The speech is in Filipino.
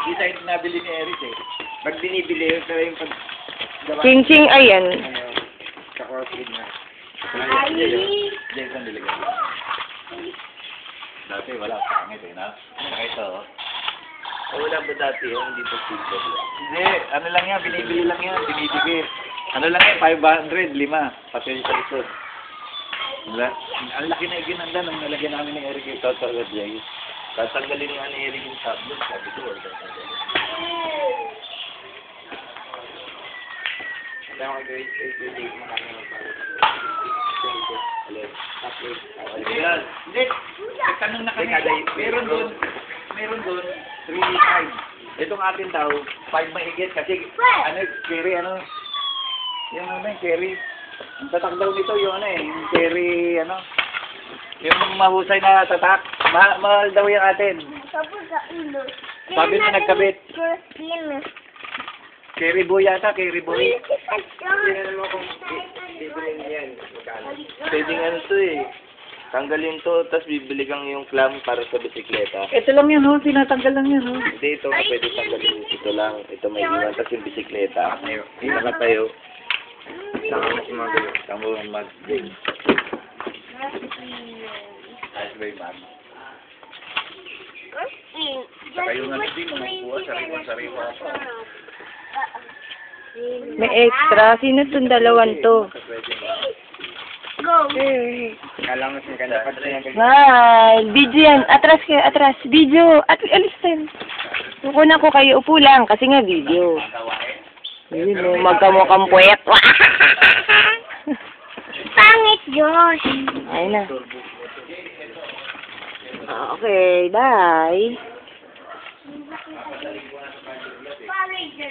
design na nabili ni Eric eh. Pag binibili, ito yung pag... Ching-ching, ayan. Sa crossfit na. Jason Diligan. Dati wala, pangit eh, na? Ito, oh. Wala ba dati yung hindi po sito? Hindi, ano lang yan, binibili lang yan, binibigay. Ano lang yan, 500, 5. Pati yung sa likod. Ang laki na iginanda nung nalagyan namin ni Eric ito sa Jay. Tatanggalin nga ni Eric yung tablet, sabi ko, wala tatanggalin. Kaya ako guys, i-take mo kami ng parang. Hindi, tanong na kami, meron doon, 3-5. Itong atin daw, 5 mahigit kasi, carry, yung carry. Ang tatak daw nito, yung yung carry, yung mahusay na tatak. Mahal daw yung atin. Sabi na nagkabit. Carry boy yata, carry boy. Hindi na naman kung bibilin yan. Pwede nga to eh. Tanggalin to, tapos bibili kang yung clamp para sa bisikleta. Ito lang yan, ho. Tinatanggal lang yan, ho. Hindi, ito nga pwede tanggalin. Ito lang. Ito may iwan. Tapos yung bisikleta. Yung nakatayo. Saka na si mga gulo. Saka mo mag-dig. That's very bad. Saka yung din, makukuha, sariwa pa. May extra. Sino itong dalawan to? Go. Kailangan siya kanya pag siya Hi! Video yan. Atras kayo, atras. Video. Alis tayo. Kukunan ko kayo. Upo lang kasi nga video. Yun o, magkamukhang puwet. Pangit, Josh. Ayun na. Okay, bye. Pangit, Josh.